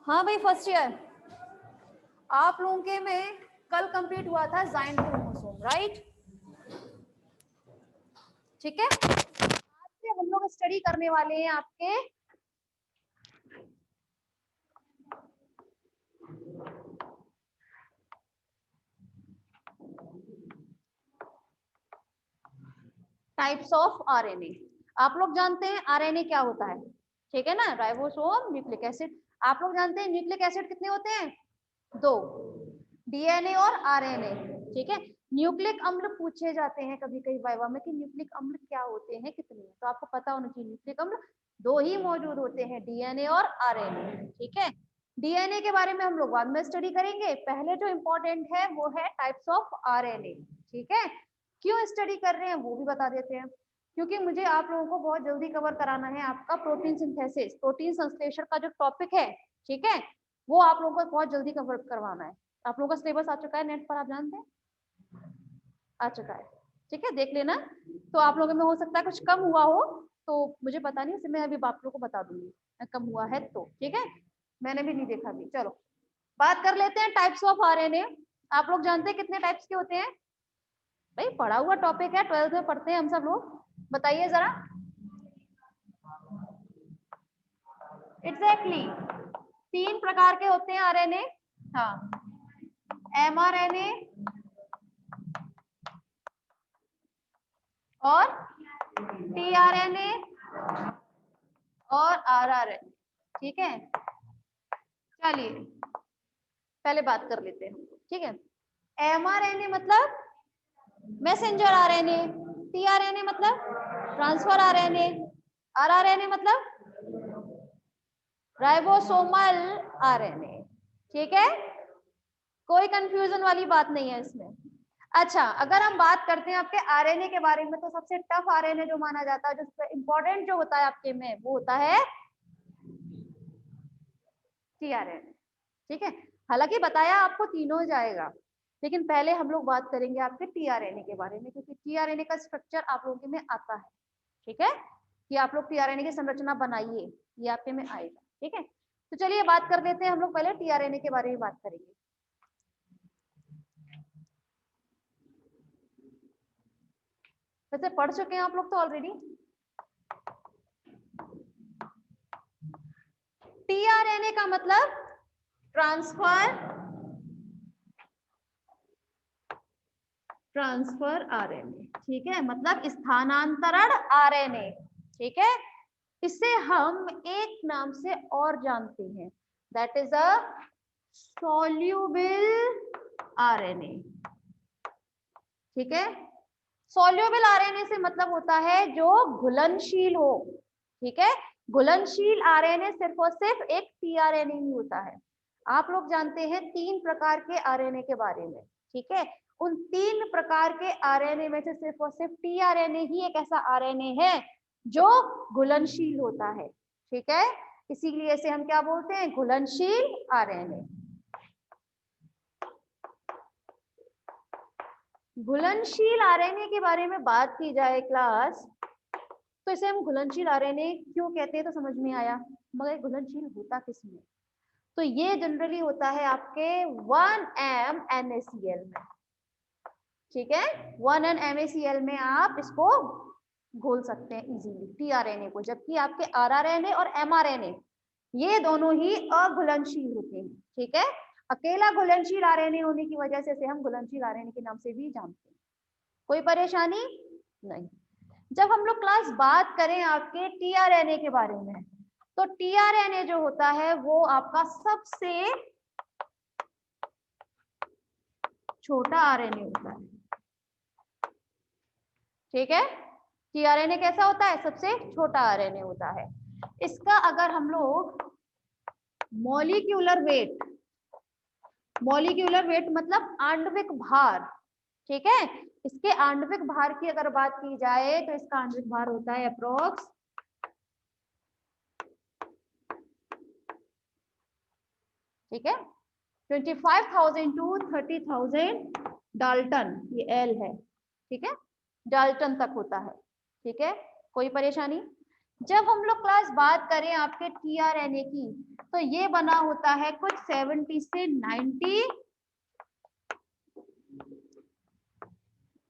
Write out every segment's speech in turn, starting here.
हाँ भाई first year, आप लोगों के में कल कंप्लीट हुआ था जाइंट क्रोमोसोम, राइट? ठीक है, आज से हम लोग स्टडी करने वाले हैं आपके टाइप्स ऑफ आरएनए। आप लोग जानते हैं आरएनए क्या होता है, ठीक है ना? Ribosome, nucleic acid. आप लोग जानते हैं न्यूक्लिक एसिड कितने होते हैं? दो, डीएनए और आरएनए। ठीक है, न्यूक्लिक अम्ल पूछे जाते हैं कभी कभी वाइवा में कि न्यूक्लिक अम्ल क्या होते हैं, कितने, तो आपको पता होना चाहिए न्यूक्लिक अम्ल दो ही मौजूद होते हैं, डीएनए और आरएनए। ठीक है, डीएनए के बारे में हम लोग बाद में स्टडी करेंगे, पहले जो इम्पोर्टेंट है वो है टाइप्स ऑफ आरएनए। ठीक है, क्यों स्टडी कर रहे हैं वो भी बता देते हैं, क्योंकि मुझे आप लोगों को बहुत जल्दी कवर कराना है आपका प्रोटीन सिंथेसिस, प्रोटीन संश्लेषण का जो टॉपिक है, ठीक है, वो आप लोगों को बहुत जल्दी कवर करवाना है। आप लोगों का सिलेबस आ चुका है नेट पर, आप जानते हैं, आ चुका है। ठीक है, देख लेना। तो आप लोगों में हो सकता है कुछ कम हुआ हो, तो मुझे पता नहीं, मैं अभी आप लोगों को बता दूंगी कम हुआ है तो। ठीक है, मैंने भी नहीं देखा अभी। चलो बात कर लेते हैं टाइप्स ऑफ आरएनए। आप लोग जानते हैं कितने टाइप्स के होते हैं? भाई पढ़ा हुआ टॉपिक है, 12th में पढ़ते हैं हम सब लोग, बताइए जरा। एग्जैक्टली, तीन प्रकार के होते हैं आरएनए। हाँ, एमआरएनए और टीआरएनए और आरआरएनए। ठीक है, चलिए पहले बात कर लेते हैं। ठीक है, एमआरएनए मतलब मैसेंजर आरएनए, टीआरएनए मतलब ट्रांसफर आरएनए, आरआरएनए मतलब राइबोसोमल आरएनए। ठीक है, कोई कंफ्यूजन वाली बात नहीं है इसमें। अच्छा, अगर हम बात करते हैं आपके आरएनए के बारे में, तो सबसे टफ आरएनए जो माना जाता है, जो इंपॉर्टेंट जो होता है आपके में, वो होता है टीआरएनए। ठीक है, हालांकि बताया आपको तीनों जाएगा, लेकिन पहले हम लोग बात करेंगे आपके टीआरएनए के बारे में, क्योंकि टीआरएनए का स्ट्रक्चर आप लोगों के में आता है। ठीक है, कि आप लोग टीआरएनए की संरचना बनाइए, ये आपके में आएगा। ठीक है, तो चलिए बात कर लेते हैं हम लोग पहले टीआरएनए के बारे में बात करेंगे। वैसे पढ़ चुके हैं आप लोग तो ऑलरेडी। टीआरएनए का मतलब ट्रांसफर आरएनए। ठीक है, मतलब स्थानांतरण आरएनए। ठीक है, इसे हम एक नाम से और जानते हैं, that is a soluble RNA. ठीक है, सॉल्युबल आरएनए से मतलब होता है जो घुलनशील हो। ठीक है, घुलनशील आरएनए सिर्फ और सिर्फ एक टीआरएनए ही होता है। आप लोग जानते हैं तीन प्रकार के आरएनए के बारे में। ठीक है, उन तीन प्रकार के आरएनए में से सिर्फ और सिर्फ टीआरएनए ही एक ऐसा आरएनए है जो घुलनशील होता है। ठीक है, इसीलिए इसे हम क्या बोलते हैं? घुलनशील आरएनए। घुलनशील आरएनए के बारे में बात की जाए क्लास, तो इसे हम घुलनशील आरएनए क्यों कहते हैं तो समझ में आया, मगर घुलनशील होता किसमें? तो ये जनरली होता है आपके 1M NaCl में। ठीक है, 1N NaCl में आप इसको घोल सकते हैं इजीली टीआरएनए को, जबकि आपके आरआरएनए और एमआरएनए ये दोनों ही अघुलनशील होते हैं। ठीक है, अकेला घुलनशील आरएनए होने की वजह से इसे हम घुलनशील आरएनए के नाम से भी जानते हैं। कोई परेशानी नहीं। जब हम लोग क्लास बात करें आपके टीआरएनए के बारे में, तो टीआरएनए जो होता है वो आपका सबसे छोटा आरएनए होता है। ठीक है, टीआरएनए कैसा होता है? सबसे छोटा आरएनए होता है। इसका अगर हम लोग मॉलिक्यूलर वेट मतलब आणविक भार, ठीक है, इसके आणविक भार की अगर बात की जाए तो इसका आणविक भार होता है अप्रोक्स 25,000 टू 30,000 डाल्टन, ये एल है। ठीक है, डाल्टन तक होता है। ठीक है, कोई परेशानी? जब हम लोग क्लास बात करें आपके टीआरएनए की, तो ये बना होता है कुछ 70 से 90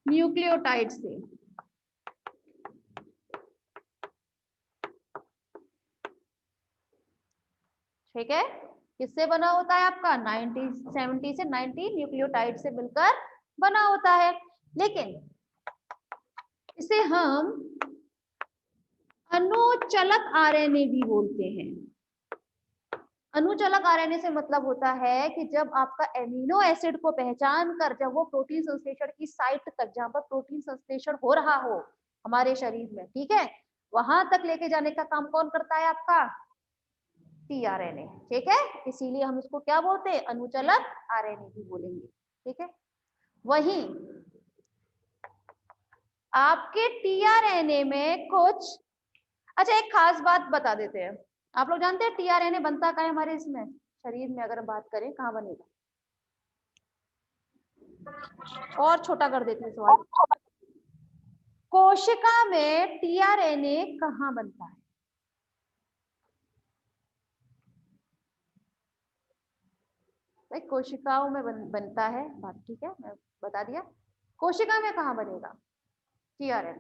न्यूक्लियोटाइड से। ठीक है, किससे बना होता है आपका 70 से 90 न्यूक्लियोटाइड से मिलकर बना होता है। लेकिन इसे हम अनुचलक आरएनए भी बोलते हैं। अनुचलक आरएनए से मतलब होता है कि जब आपका एमिनो एसिड को पहचान कर जब वो प्रोटीन संश्लेषण की साइट तक, जहां पर प्रोटीन संश्लेषण हो रहा हो हमारे शरीर में, ठीक है, वहां तक लेके जाने का काम कौन करता है आपका टीआरएनए। ठीक है, इसीलिए हम इसको क्या बोलते हैं, अनुचलक आरएनए भी बोलेंगे। ठीक है, वहीं आपके टीआरएनए में कुछ, अच्छा एक खास बात बता देते हैं। आप लोग जानते हैं टीआरएनए बनता कहाँ है हमारे इसमें शरीर में, अगर बात करें कहाँ बनेगा, और छोटा कर देते हैं सवाल, कोशिका में टीआरएनए कहाँ बनता है? भाई कोशिकाओं में बनता है बात, ठीक है मैं बता दिया। कोशिका में कहाँ बनेगा टीआरएनए?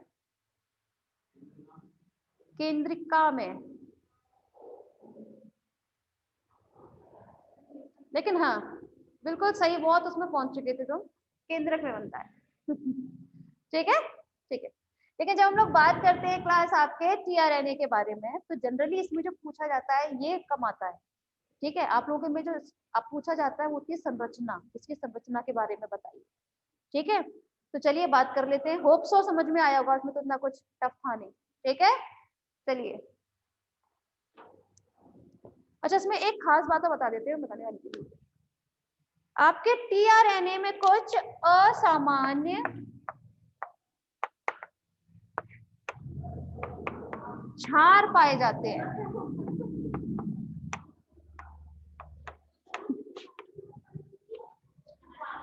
केंद्रिका में। लेकिन हाँ बिल्कुल सही, बहुत उसमें पहुंच चुके थे तुम, केंद्रक में बनता है। ठीक है, ठीक है। लेकिन जब हम लोग बात करते हैं क्लास आपके टीआरएनए के बारे में, तो जनरली इसमें जो पूछा जाता है ये कम आता है। ठीक है, आप लोगों में जो अब पूछा जाता है वो होती है संरचना, इसकी संरचना के बारे में बताइए। ठीक है, तो चलिए बात कर लेते हैं। होप सो समझ में आया होगा, उसमें तो इतना कुछ टफ था नहीं। ठीक है, चलिए। अच्छा इसमें एक खास बात बता देते हैं बताने वाली, आपके टीआरएनए में कुछ असामान्य क्षार पाए जाते हैं।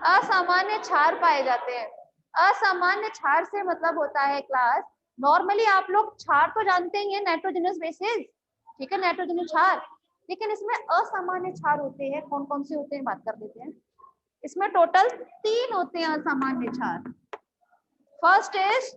असामान्य क्षार पाए जाते हैं। असामान्य क्षार से मतलब होता है क्लास, नॉर्मली आप लोग क्षार तो जानते ही हैं, नाइट्रोजनस बेसिस, ठीक है, नाइट्रोजनस क्षार। लेकिन इसमें असामान्य क्षार होते हैं, कौन कौन से होते हैं बात कर लेते हैं। इसमें टोटल 3 होते हैं असामान्य क्षार। फर्स्ट इज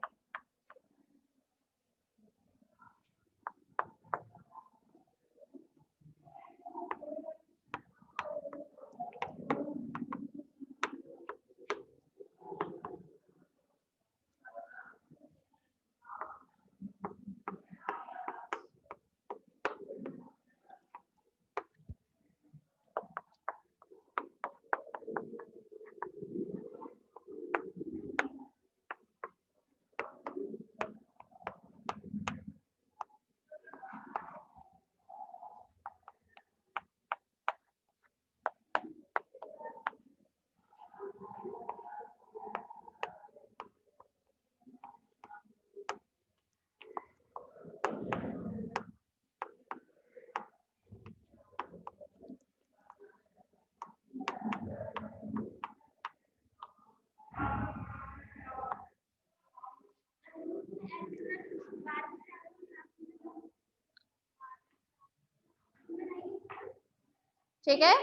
ठीक है।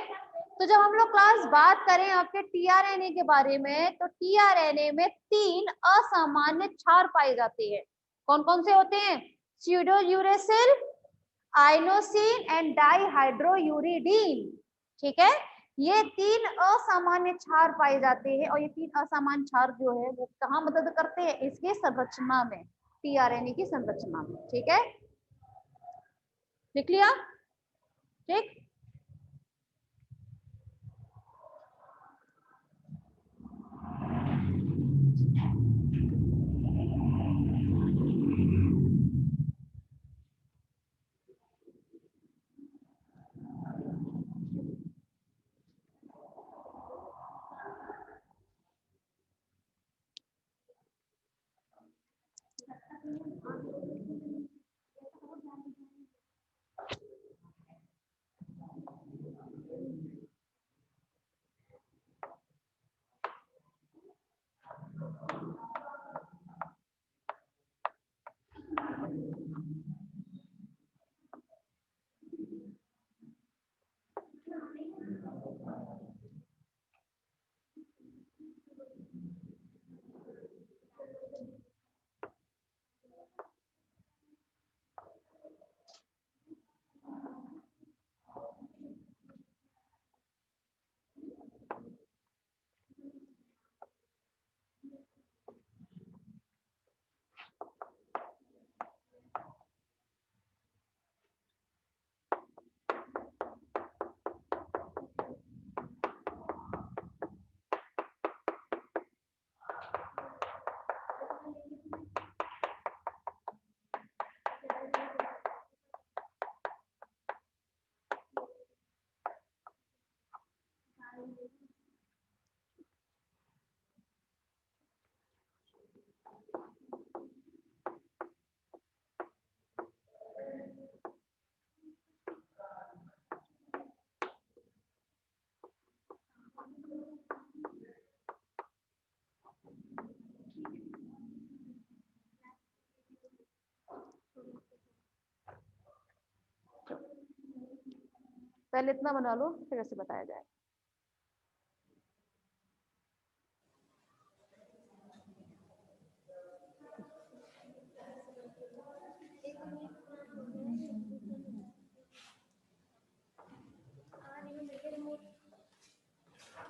तो जब हम लोग क्लास बात करें आपके टीआरएनए के बारे में, तो टीआरएनए में 3 असामान्य क्षार पाए जाते हैं। कौन कौन से होते हैं? स्यूडोयूरेसिल, आइनोसिन एंड डाइहाइड्रोयूरिडीन। ठीक है, ये 3 असामान्य क्षार पाए जाते हैं, और ये 3 असामान्य क्षार जो है वो कहाँ मदद करते हैं? इसके संरचना में, टीआरएनए की संरचना में। ठीक है, लिख लिया? ठीक, पहले इतना बना लो फिर ऐसे बताया जाए।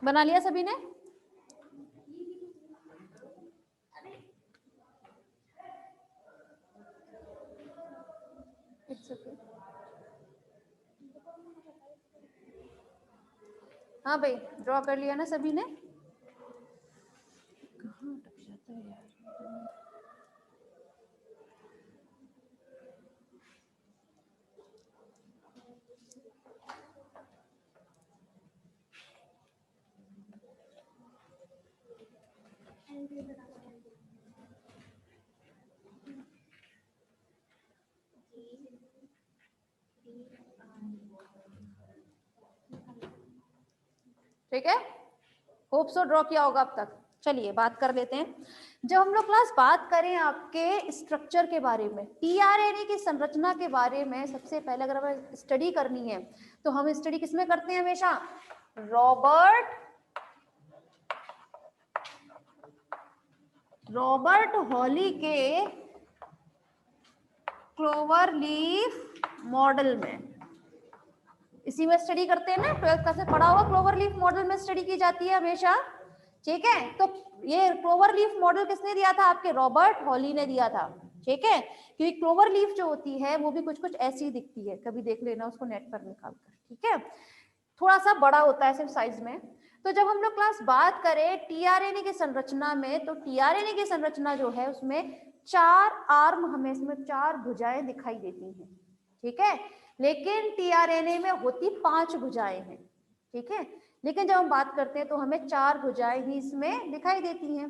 बना लिया सभी ने? हाँ भाई, ड्रॉ कर लिया ना सभी ने? कहाँ अटक जाता है यार। ठीक है, होप सो ड्रॉ किया होगा अब तक। चलिए बात कर लेते हैं। जब हम लोग क्लास बात करें आपके स्ट्रक्चर के बारे में, टीआरएनए की संरचना के बारे में, सबसे पहले अगर हमें स्टडी करनी है तो हम स्टडी किसमें करते हैं हमेशा? रॉबर्ट हॉली के क्लोवर लीफ मॉडल में, इसी में स्टडी करते हैं ना। 12th क्लास में पढ़ा होगा, क्लोवर लीफ मॉडल में स्टडी की जाती है हमेशा। ठीक है, तो ये क्लोवर लीफ मॉडल किसने दिया था? आपके रॉबर्ट हॉली ने दिया था। ठीक है, क्योंकि क्लोवर लीफ जो होती है वो भी कुछ कुछ ऐसी दिखती है, कभी देख लेना उसको नेट पर निकाल कर। ठीक है, थोड़ा सा बड़ा होता है सिर्फ साइज में। तो जब हम लोग क्लास बात करें टीआरएनए की संरचना में, तो टीआरएनए की संरचना जो है उसमें 4 आर्म, हमें इसमें 4 भुजाएं दिखाई देती हैं। ठीक है, लेकिन टीआरएनए में होती 5 भुजाएं हैं। ठीक है, लेकिन जब हम बात करते हैं तो हमें 4 भुजाएं ही इसमें दिखाई देती हैं।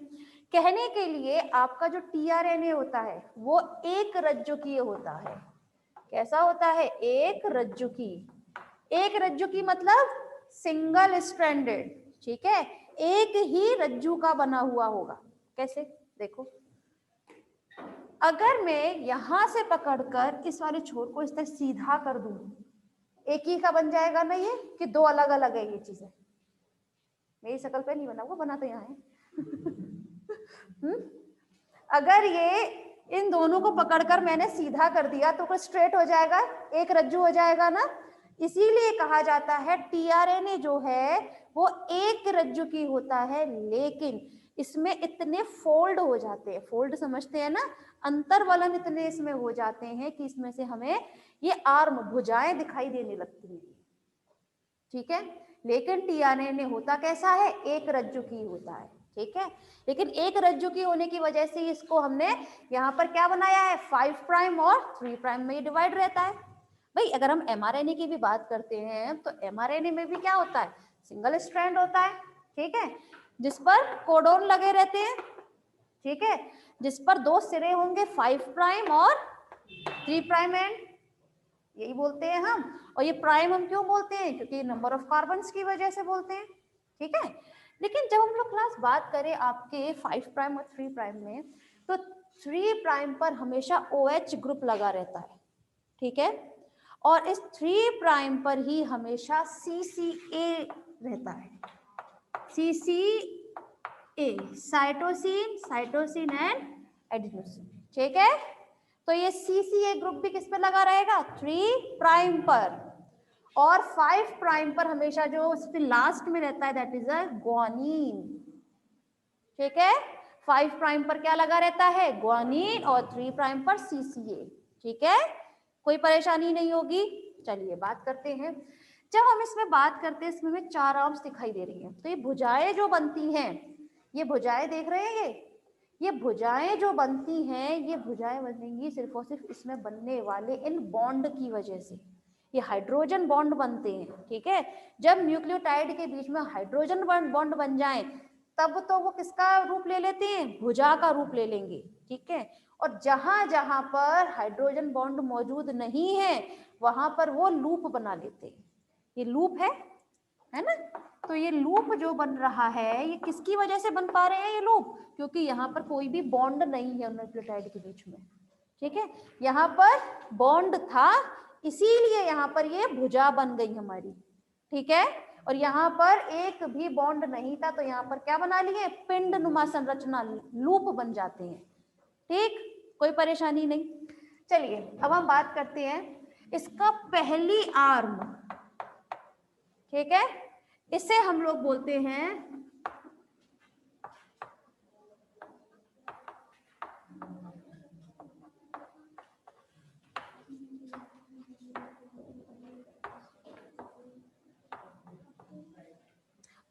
कहने के लिए आपका जो टीआरएनए होता है वो एक रज्जुकीय होता है। कैसा होता है? एक रज्जुकी। एक रज्जुकी मतलब सिंगल स्ट्रैंडेड। ठीक है, एक ही रज्जू का बना हुआ होगा। कैसे? देखो, अगर मैं यहां से पकड़कर इस वाले छोर को इस तरह सीधा कर दूं, एक ही का बन जाएगा ना ये, कि दो अलग अलग है ये चीजें? मेरी शकल पे नहीं बना हुआ, बना तो यहाँ है। अगर ये इन दोनों को पकड़कर मैंने सीधा कर दिया तो कुछ स्ट्रेट हो जाएगा, एक रज्जू हो जाएगा ना। इसीलिए कहा जाता है टीआरएनए जो है वो एक रज्जू की होता है, लेकिन इसमें इतने फोल्ड हो जाते हैं, फोल्ड समझते हैं ना, अंतर्वलन इतने इसमें हो जाते हैं कि इसमें से हमें ये आर्म, भुजाएं दिखाई देने लगती हैं। ठीक है, लेकिन टीआरएनए होता कैसा है? एक रज्जु की होता है। ठीक है, लेकिन एक रज्जु की होने की वजह से इसको हमने यहाँ पर क्या बनाया है? 5 प्राइम और 3 प्राइम में ये डिवाइड रहता है। भाई अगर हम एमआरएनए की भी बात करते हैं तो एमआरएनए में भी क्या होता है? सिंगल स्ट्रैंड होता है। ठीक है, जिस पर कोडोन लगे रहते हैं। ठीक है, जिस पर 2 सिरे होंगे, 5 प्राइम और 3 प्राइम एंड, यही बोलते हैं हम। और ये प्राइम हम क्यों बोलते हैं? क्योंकि नंबर ऑफ कार्बन्स की वजह से बोलते हैं। ठीक है, लेकिन जब हम लोग क्लास बात करें आपके 5 प्राइम और 3 प्राइम में, तो 3 प्राइम पर हमेशा OH ग्रुप लगा रहता है। ठीक है, और इस 3 प्राइम पर ही हमेशा CCA रहता है। CCA, cytosine, cytosine and adenosine. ठीक है, तो ये CCA ग्रुप भी किस पे लगा रहेगा? 3 प्राइम पर। और 5 प्राइम पर हमेशा जो लास्ट में रहता है दैट इज अ ग्वानिन। ठीक है, 5 प्राइम पर क्या लगा रहता है? ग्वानिन, और 3 प्राइम पर CCA। ठीक है, कोई परेशानी नहीं होगी। चलिए बात करते हैं। जब हम इसमें बात करते हैं, इसमें हमें 4 आर्म्स दिखाई दे रही हैं। तो ये भुजाएं जो बनती हैं, ये भुजाएं देख रहे हैं, ये भुजाएं जो बनती हैं, ये भुजाएं बनेंगी सिर्फ और सिर्फ इसमें बनने वाले इन बॉन्ड की वजह से। ये हाइड्रोजन बॉन्ड बनते हैं। ठीक है, जब न्यूक्लियोटाइड के बीच में हाइड्रोजन बॉन्ड बन जाए तब तो वो किसका रूप ले लेते हैं? भुजा का रूप ले लेंगे। ठीक है, और जहां जहां पर हाइड्रोजन बॉन्ड मौजूद नहीं है वहां पर वो लूप बना लेते हैं। ये लूप है ना? तो ये लूप जो बन रहा है, ये किसकी वजह से बन पा रहे हैं ये लूप? क्योंकि यहाँ पर कोई भी बॉन्ड नहीं है न्यूक्लियोटाइड के बीच में। ठीक है, यहाँ पर बॉन्ड था, इसीलिए यहाँ पर ये भुजा बन गई हमारी। ठीक है, और यहाँ पर एक भी बॉन्ड नहीं था, तो यहाँ पर क्या बना लिए, पिंड नुमा संरचना, लूप बन जाते हैं। ठीक, कोई परेशानी नहीं। चलिए अब हम बात करते हैं इसका पहली आर्म। ठीक है, इसे हम लोग बोलते हैं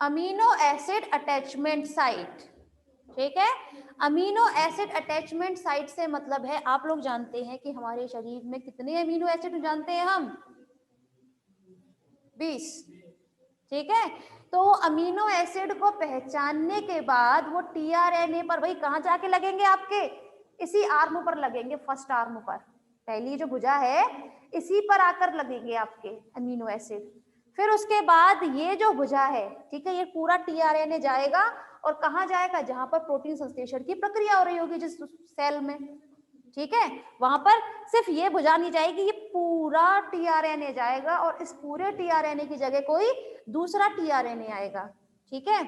अमीनो एसिड अटैचमेंट साइट। ठीक है, अमीनो एसिड अटैचमेंट साइट से मतलब है, आप लोग जानते हैं कि हमारे शरीर में कितने अमीनो एसिड जानते हैं हम, 20। ठीक है, तो अमीनो एसिड को पहचानने के बाद वो टीआरएनए पर भाई कहां जाके लगेंगे, आपके इसी आर्म पर लगेंगे, फर्स्ट आर्म पर, पहली जो भुजा है इसी पर आकर लगेंगे आपके अमीनो एसिड। फिर उसके बाद ये जो भुजा है, ठीक है, ये पूरा टीआरएनए जाएगा और कहाँ जाएगा, जहां पर प्रोटीन संश्लेषण की प्रक्रिया हो रही होगी जिस सेल में। ठीक है, वहां पर सिर्फ ये भुजा नहीं जाएगी, ये पूरा टीआरएनए जाएगा और इस पूरे टीआरएनए की जगह कोई दूसरा टीआरएनए आएगा। ठीक है,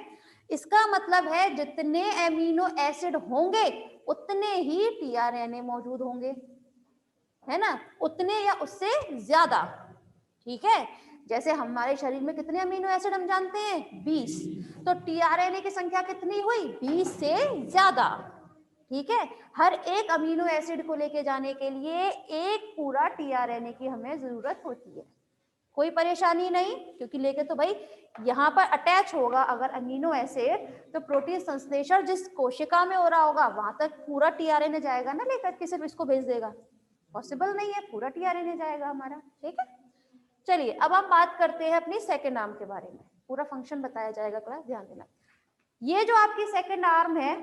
इसका मतलब है जितने एमिनो एसिड होंगे उतने ही टीआरएनए मौजूद होंगे, है ना, उतने या उससे ज्यादा। ठीक है, जैसे हमारे शरीर में कितने अमीनो एसिड हम जानते हैं, 20, तो टीआरएनए की संख्या कितनी हुई, 20 से ज्यादा। ठीक है, हर एक अमीनो एसिड को लेके जाने के लिए एक पूरा टीआरएनए की हमें जरूरत होती है। कोई परेशानी नहीं, क्योंकि लेके तो भाई यहाँ पर अटैच होगा अगर अमीनो एसिड, तो प्रोटीन संश्लेषण जिस कोशिका में हो रहा होगा वहां तक पूरा टीआरएनए जाएगा ना, लेकर के सिर्फ इसको भेज देगा, पॉसिबल नहीं है, पूरा टीआरएनए जाएगा हमारा। ठीक है, चलिए अब हम बात करते हैं अपनी सेकेंड आर्म के बारे में, पूरा फंक्शन बताया जाएगा, क्लास ध्यान देना। ये जो आपकी सेकेंड आर्म है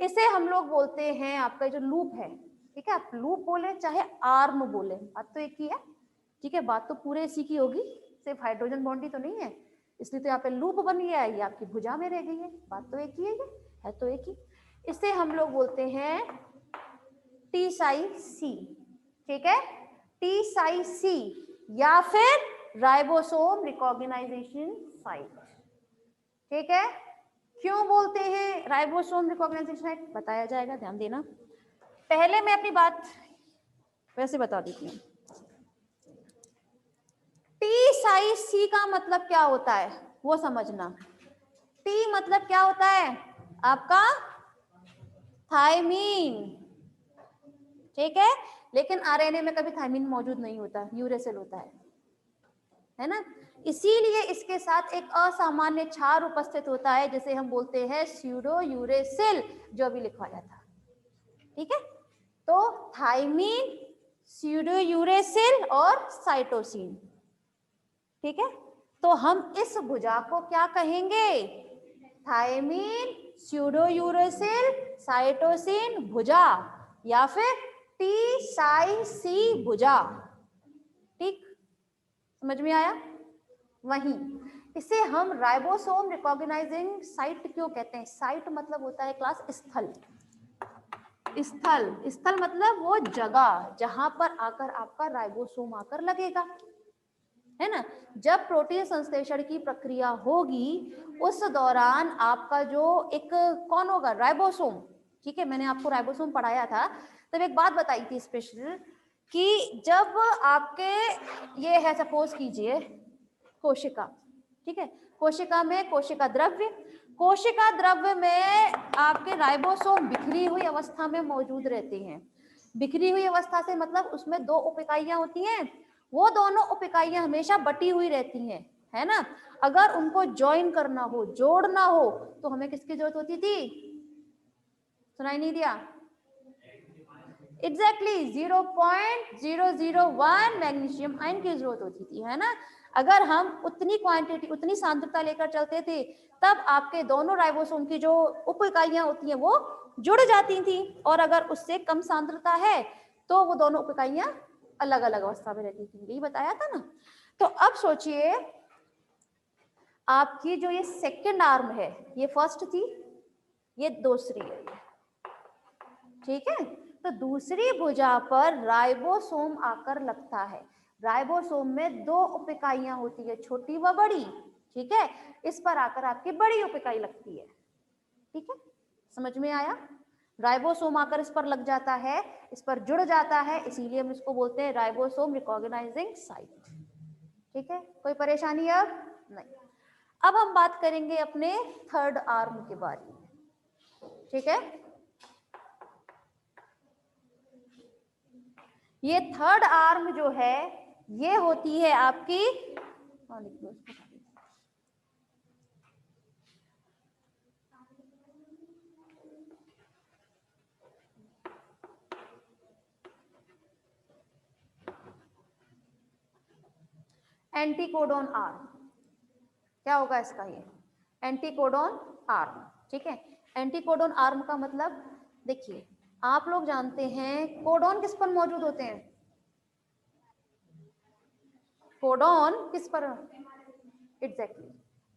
इसे हम लोग बोलते हैं आपका जो लूप है। ठीक है, आप लूप बोले चाहे आर्म बोले, बात तो एक ही है। ठीक है, बात तो पूरे इसी की होगी, सिर्फ हाइड्रोजन बॉन्ड ही तो नहीं है, इसलिए तो यहाँ पे लूप बन गया है, ये आपकी भुजा में रह गई है, बात तो एक ही है तो एक ही। इसे हम लोग बोलते हैं टी साई सी। ठीक है, टी साई सी या फिर राइबोसोम रिकॉग्नाइजेशन साइट। ठीक है, क्यों बोलते हैं राइबोसोम रिकॉग्नाइजेशन साइट, बताया जाएगा, ध्यान देना। पहले मैं अपनी बात वैसे बता देती हूँ। टी साई सी का मतलब क्या होता है वो समझना। टी मतलब क्या होता है आपका, थायमीन। ठीक है, लेकिन आरएनए में कभी थायमीन मौजूद नहीं होता, यूरेसिल होता है ना, इसीलिए इसके साथ एक असामान्य क्षार उपस्थित होता है जिसे हम बोलते हैं स्यूडो यूरेसिल, जो भी लिखवाया था। ठीक है, तो थायमीन, स्यूडो यूरेसिल और साइटोसिन। ठीक है, तो हम इस भुजा को क्या कहेंगे, थायमीन, स्यूडो यूरेसिल, साइटोसिन भुजा, या फिर टी साई सी भुजा। ठीक, समझ में आया। वहीं इसे हम राइबोसोम रिकॉग्नाइजिंग साइट क्यों कहते हैं, साइट मतलब होता है क्लास स्थल, स्थल, स्थल मतलब वो जगह जहां पर आकर आपका राइबोसोम आकर लगेगा, है ना। जब प्रोटीन संश्लेषण की प्रक्रिया होगी उस दौरान आपका जो एक कौन होगा, राइबोसोम। ठीक है, मैंने आपको राइबोसोम पढ़ाया था, तब एक बात बताई थी स्पेशल कि जब आपके ये है, सपोज कीजिए कोशिका, ठीक है, कोशिका में कोशिका द्रव्य, कोशिका द्रव्य में आपके राइबोसोम बिखरी हुई अवस्था में मौजूद रहते हैं। बिखरी हुई अवस्था से मतलब उसमें दो उप इकाइयां होती हैं, वो दोनों उप इकाइयां हमेशा बटी हुई रहती हैं, है ना। अगर उनको ज्वाइन करना हो, जोड़ना हो, तो हमें किसकी जरूरत होती थी, सुनाई नहीं दिया, एग्जैक्टली 0.001 मैग्नीशियम आयन की जरूरत होती थी, है ना। अगर हम उतनी क्वांटिटी, उतनी सांद्रता लेकर चलते थे, तब आपके दोनों राइबोसोम की जो उप इकाइयां होती हैं वो जुड़ जाती थी, और अगर उससे कम सांद्रता है तो वो दोनों उप इकाइयां अलग अलग अवस्था में रहती थी, यही बताया था ना। तो अब सोचिए आपकी जो ये सेकेंड आर्म है, ये फर्स्ट थी, ये दूसरी है, ठीक है। तो दूसरी भुजा पर राइबोसोम आकर लगता है, राइबोसोम में 2 उप इकाइयां होती है, छोटी व बड़ी, ठीक है। इस पर आकर आपकी बड़ी उप इकाई लगती है, ठीक है, समझ में आया। राइबोसोम आकर इस पर लग जाता है, इस पर जुड़ जाता है, इसीलिए हम इसको बोलते हैं राइबोसोम रिकॉग्नाइजिंग साइट, ठीक है। कोई परेशानी अब नहीं। अब हम बात करेंगे अपने थर्ड आर्म के बारे में, ठीक है। ये थर्ड आर्म जो है ये होती है आपकी एंटीकोडोन आर्म। क्या होगा इसका, ये एंटीकोडोन आर्म, ठीक है। एंटीकोडोन आर्म का मतलब देखिए, आप लोग जानते हैं कोडोन किस पर मौजूद होते हैं, कोडोन किस पर, एग्जैक्टली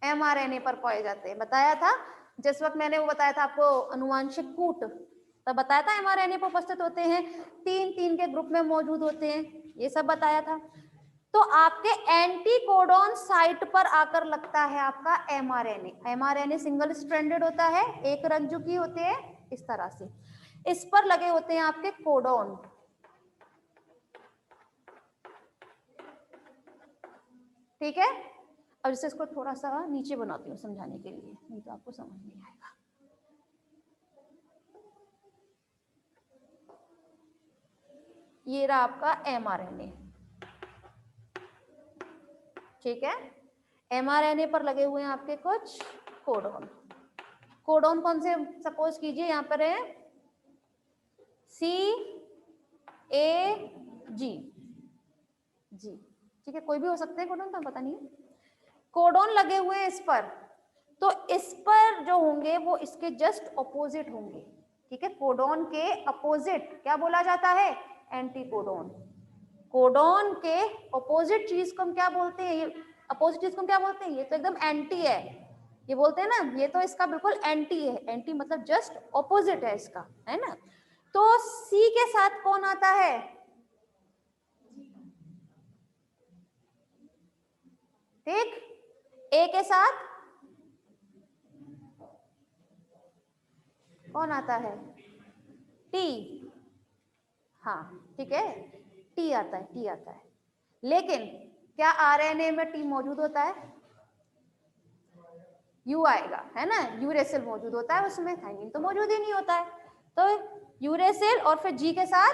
एमआरएनए पर पाए जाते हैं। बताया था जिस वक्त मैंने वो बताया था आपको अनुवांशिक कूट, तब बताया था एमआरएनए पर उपस्थित होते हैं, 3-3 के ग्रुप में मौजूद होते हैं, ये सब बताया था। तो आपके एंटीकोडोन साइट पर आकर लगता है आपका एमआरएनए। एमआरएनए सिंगल स्ट्रैंडेड होता है, एक रंजुकी होते हैं इस तरह से, इस पर लगे होते हैं आपके कोडोन, ठीक है। अब जैसे इसको थोड़ा सा नीचे बनाती हूँ समझाने के लिए, नहीं तो आपको समझ नहीं आएगा। ये रहा आपका एमआरएनए, ठीक है। एमआरएनए पर लगे हुए हैं आपके कुछ कोडोन। कोडोन कौन से, सपोज कीजिए यहाँ पर है CAG, जी, ठीक है, कोई भी हो सकते हैं कोडोन, तो पता नहीं है। कोडोन लगे हुए हैं इस पर, तो इस पर जो होंगे वो इसके जस्ट ऑपोजिट होंगे, ठीक है। कोडोन के अपोजिट क्या बोला जाता है, एंटीकोडोन। कोडोन के अपोजिट चीज को हम क्या बोलते हैं, ये अपोजिट चीज को हम क्या बोलते हैं, ये तो एकदम एंटी है, ये बोलते हैं ना, ये तो इसका बिल्कुल एंटी है। एंटी मतलब जस्ट ऑपोजिट है इसका, है ना। तो सी के साथ कौन आता है, ठीक। ए के साथ कौन आता है, टी, हाँ ठीक है, टी आता है, टी आता है। लेकिन क्या आरएनए में टी मौजूद होता है, यू आएगा, है ना। यूरेसिल मौजूद होता है उसमें, थाइमिन तो मौजूद ही नहीं होता है। तो यूरेसिल और फिर जी के साथ,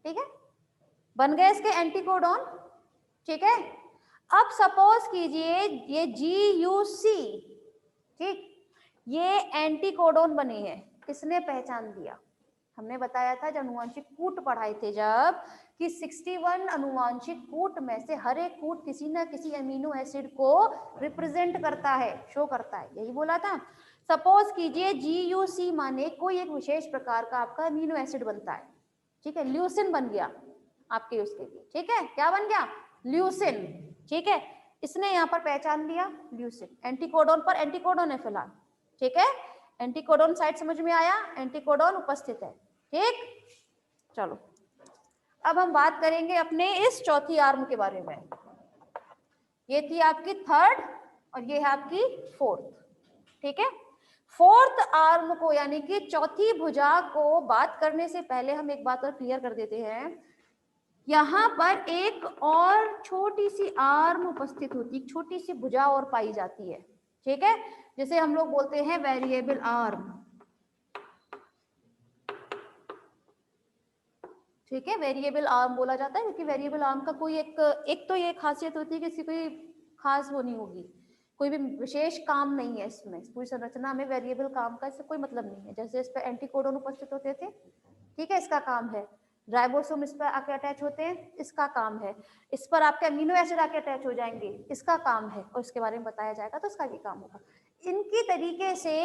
ठीक है, बन गए इसके एंटीकोडोन, ठीक है। अब सपोज कीजिए ये GUC, ठीक, ये एंटीकोडोन बने हैं, किसने पहचान दिया, हमने बताया था जब अनुवांशिक कूट पढ़ाए थे जब, कि 61 अनुवांशिक कूट में से हर एक कूट किसी ना किसी अमीनो एसिड को रिप्रेजेंट करता है, शो करता है, यही बोला था। सपोज कीजिए GUC माने कोई एक विशेष प्रकार का आपका अमीनो एसिड बनता है, ठीक है, ल्यूसिन बन गया आपके उसके लिए, ठीक है, क्या बन गया, ल्यूसिन, ठीक है। इसने यहाँ पर पहचान लिया ल्यूसिन, एंटीकोडोन पर एंटीकोडोन है फिलहाल, ठीक है। एंटीकोडोन साइट समझ में आया, एंटीकोडोन उपस्थित है, ठीक। चलो अब हम बात करेंगे अपने इस चौथी आर्म के बारे में। ये थी आपकी थर्ड और ये है आपकी फोर्थ, ठीक है। फोर्थ आर्म को यानी कि चौथी भुजा को बात करने से पहले हम एक बात और क्लियर कर देते हैं, यहाँ पर एक और छोटी सी आर्म उपस्थित होती है, छोटी सी भुजा और पाई जाती है, ठीक है, जिसे हम लोग बोलते हैं वेरिएबल आर्म, ठीक है। वेरिएबल आर्म बोला जाता है क्योंकि वेरिएबल आर्म का कोई एक तो ये खासियत होती है कि इसकी कोई खास वो नहीं होगी, कोई भी विशेष काम नहीं है इसमें, पूरी संरचना में वेरिएबल काम का इससे कोई मतलब नहीं है। जैसे इस पर एंटीकोडोन उपस्थित होते थे, ठीक है, इसका काम है। राइबोसोम इस पर आके अटैच होते हैं, इसका काम है। इस पर आपके अमीनो एसिड आके अटैच हो जाएंगे, इसका काम है, और इसके बारे में बताया जाएगा तो इसका भी काम होगा। इनकी तरीके से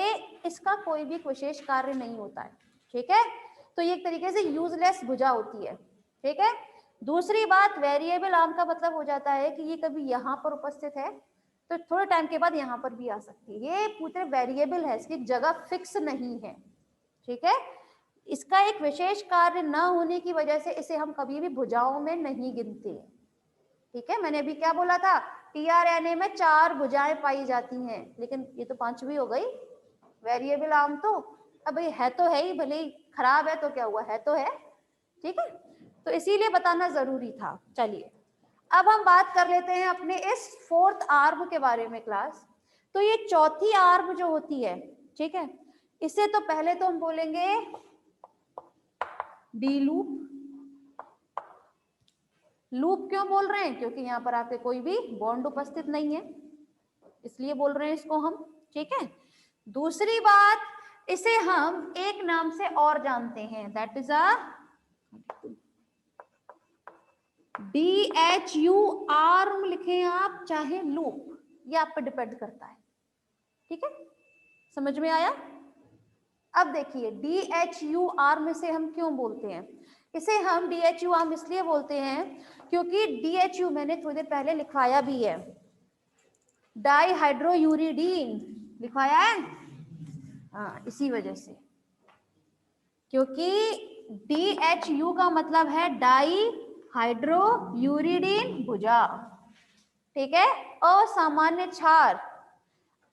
इसका कोई भी विशेष कार्य नहीं होता है, ठीक है। तो ये एक तरीके से यूजलेस भुजा होती है, ठीक है। दूसरी बात, वेरिएबल आर्म का मतलब हो जाता है कि ये कभी यहाँ पर उपस्थित है तो थोड़े टाइम के बाद यहाँ पर भी आ सकती है, ये पूरे वेरिएबल है, इसकी जगह फिक्स नहीं है, ठीक है। इसका एक विशेष कार्य न होने की वजह से इसे हम कभी भी भुजाओं में नहीं गिनते। ठीक है, मैंने अभी क्या बोला था, टीआरएनए में 4 भुजाएं पाई जाती हैं, लेकिन ये तो 5वीं हो गई वेरिएबल आर्म। तो अब ये है तो है ही, भले ही खराब है तो क्या हुआ, है तो है। ठीक है, तो इसीलिए बताना जरूरी था। चलिए अब हम बात कर लेते हैं अपने इस 4th आर्म के बारे में क्लास। तो ये चौथी आर्म जो होती है, ठीक है, इसे तो पहले तो हम बोलेंगे डी लूप। लूप क्यों बोल रहे हैं, क्योंकि यहाँ पर आपके कोई भी बॉन्ड उपस्थित नहीं है, इसलिए बोल रहे हैं इसको हम। ठीक है, दूसरी बात, इसे हम एक नाम से और जानते हैं, that is a DHU arm लिखें आप चाहे लूप, ये आप पे डिपेंड करता है। ठीक है, समझ में आया। अब देखिए DHU आर्म इसे हम क्यों बोलते हैं, इसे हम DHU आर्म इसलिए बोलते हैं क्योंकि DHU मैंने थोड़ी देर पहले लिखवाया भी है, डाईहाइड्रोयूरिडीन लिखवाया है, हाँ इसी वजह से, क्योंकि DHU का मतलब है डाईहाइड्रोयूरिडीन भुजा। ठीक है, असामान्य क्षार,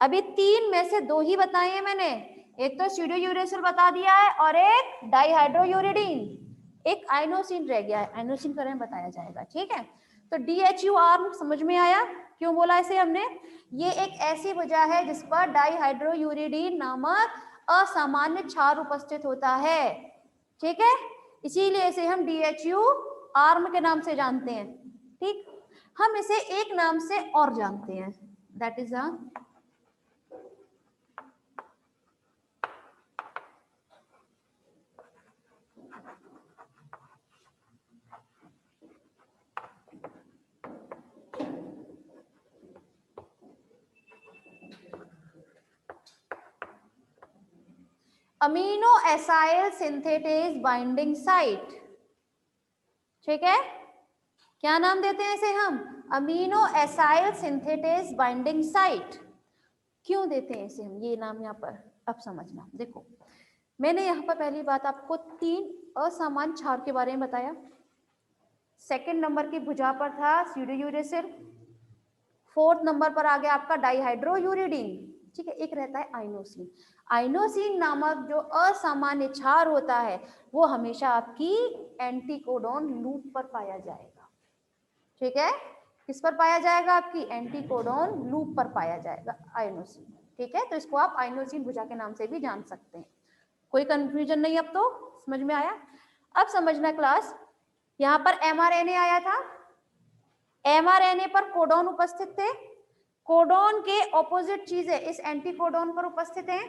अभी 3 में से 2 ही बताए हैं मैंने, एक तो स्यूडोयूरेसिल बता दिया है और एक डाईहाइड्रोयूरिडीन, एक आइनोसिन रह गया है, आइनोसिन का नाम बताया जाएगा। ठीक है, तो DHU आर्म समझ में आया क्यों बोला इसे हमने। ये एक ऐसी भुजा है जिस पर डाईहाइड्रोयूरिडीन नामक असामान्य क्षार उपस्थित होता है। ठीक है, इसीलिए इसे हम DHU आर्म के नाम से जानते हैं। ठीक, हम इसे एक नाम से और जानते हैं, that is a amino acyl synthetase binding site. ठीक है, क्या नाम देते हैं इसे हम, amino acyl synthetase binding site. क्यों देते हैं इसे हम ये नाम, यहाँ पर अब समझना। देखो मैंने यहाँ पर पहली बात आपको 3 असामान्य क्षार के बारे में बताया, सेकंड नंबर की भुजा पर था स्यूडोयूरेसिल, 4th नंबर पर आ गया आपका डाईहाइड्रोयूरिडीन। ठीक है, एक रहता है आइनोसिन। आइनोसिन नामक जो असामान्य क्षार होता है वो हमेशा आपकी एंटीकोडॉन लूप पर पाया जाएगा। ठीक है, किस पर पाया जाएगा, आपकी एंटीकोडॉन लूप पर पाया जाएगा आइनोसिन। ठीक है, तो इसको आप आइनोसिन भुजा के नाम से भी जान सकते हैं, कोई कंफ्यूजन नहीं। अब तो समझ में आया। अब समझना क्लास, यहाँ पर mRNA आया था, mRNA पर कोडॉन उपस्थित थे, कोडॉन के ऑपोजिट चीजें इस एंटीकोडॉन पर उपस्थित हैं।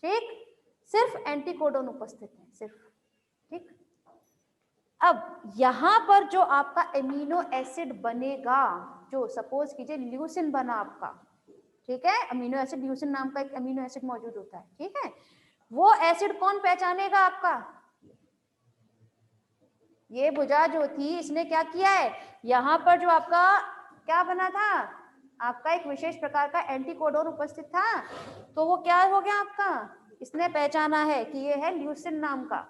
ठीक, सिर्फ एंटीकोडॉन उपस्थित है सिर्फ। ठीक, अब यहां पर जो आपका एमिनो एसिड बनेगा, जो सपोज कीजिए ल्यूसिन बना आपका, ठीक है, अमीनो एसिड ल्यूसिन नाम का एक अमीनो एसिड मौजूद होता है। ठीक है, वो एसिड कौन पहचानेगा आपका, ये भुजा जो थी इसने क्या किया है, यहाँ पर जो आपका क्या बना था, आपका एक विशेष प्रकार का एंटीकोडॉन उपस्थित था, तो वो क्या हो गया आपका, इसने पहचाना है कि ये है ल्यूसिन नाम का,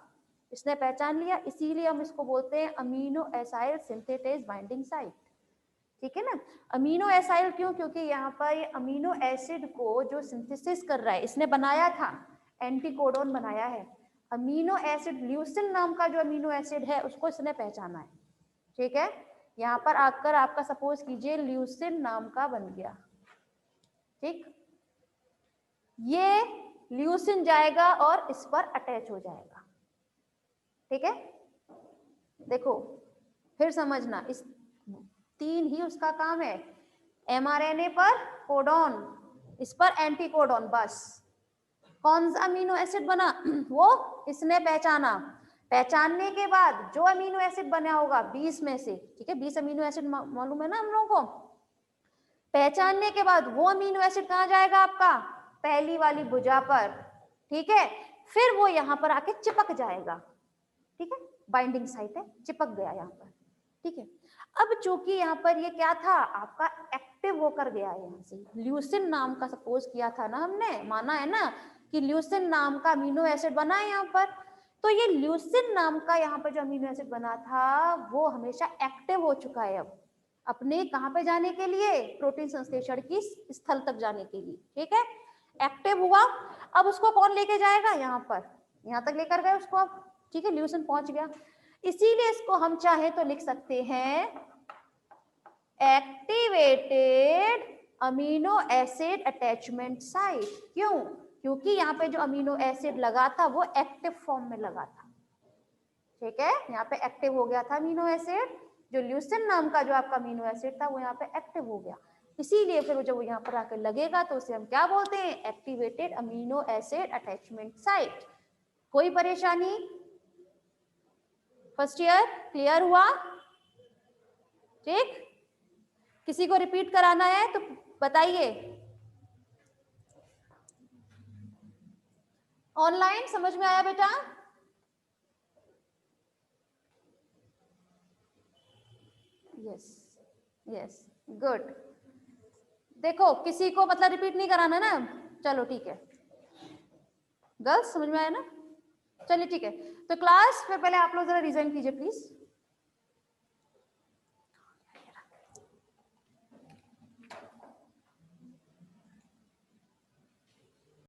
इसने पहचान लिया, इसीलिए हम इसको बोलते हैं amino acyl synthetase binding site. ठीक है ना, अमीनो एसाइल क्यों, क्योंकि यहाँ पर ये अमीनो एसिड को जो सिंथेसिस कर रहा है इसने बनाया था, एंटीकोडॉन बनाया है। अमीनो एसिड ल्यूसिन नाम का जो अमीनो एसिड है उसको इसने पहचाना है। ठीक है, यहाँ पर आकर आपका सपोज कीजिए ल्यूसिन नाम का बन गया। ठीक, ये ल्यूसिन जाएगा और इस पर अटैच हो जाएगा। ठीक है, देखो फिर समझना, इस 3 ही उसका काम है, mRNA पर कोडॉन, इस पर एंटीकोडॉन, बस। कौन सा अमीनो एसिड बना वो इसने पहचाना, पहचानने के बाद जो अमीनो एसिड बना होगा 20 में से, ठीक है 20 अमीनो एसिड मालूम है ना हम लोगों को, पहचानने के बाद वो अमीनो एसिड कहाँ जाएगा आपका, पहली वाली भुजा पर। ठीक है, फिर वो यहाँ पर आके चिपक जाएगा। ठीक है, बाइंडिंग साइट है, चिपक गया यहाँ पर। ठीक है, अब चूंकि यहाँ पर ये क्या था आपका एक्टिव होकर गया है, यहाँ से ल्यूसिन नाम का सपोज किया था ना हमने, माना है ना कि ल्यूसिन नाम का अमीनो एसिड बना है यहाँ पर, तो ये ल्यूसिन नाम का यहाँ पे जो अमीनो एसिड बना था वो हमेशा एक्टिव हो चुका है अब अपने कहाँ पे जाने के लिए, प्रोटीन संश्लेषण की स्थल तक जाने के लिए, ठीक है, एक्टिव हुआ। अब उसको कौन लेके जाएगा, यहाँ पर, यहाँ तक लेकर गए उसको अब, ठीक है, ल्यूसिन पहुंच गया। इसीलिए इसको हम चाहे तो लिख सकते हैं activated amino acid attachment site. क्यों, क्योंकि यहाँ पे जो अमीनो एसिड लगा था वो एक्टिव फॉर्म में लगा था, ठीक है, यहाँ पे एक्टिव हो गया था अमीनो एसिड, जो ल्यूसिन नाम का जो आपका अमीनो एसिड था वो यहाँ पे एक्टिव हो गया। इसीलिए फिर जब वो यहाँ पर आकर लगेगा तो उसे हम क्या बोलते हैं, activated amino acid attachment site. कोई परेशानी, फर्स्ट ईयर क्लियर हुआ, ठीक, किसी को रिपीट कराना है तो बताइए। ऑनलाइन समझ में आया बेटा? Yes yes good. देखो किसी को मतलब रिपीट नहीं कराना ना, चलो ठीक है, गर्ल्स समझ में आया ना, चलिए ठीक है। तो क्लास में पहले आप लोग जरा रिजाइन कीजिए प्लीज।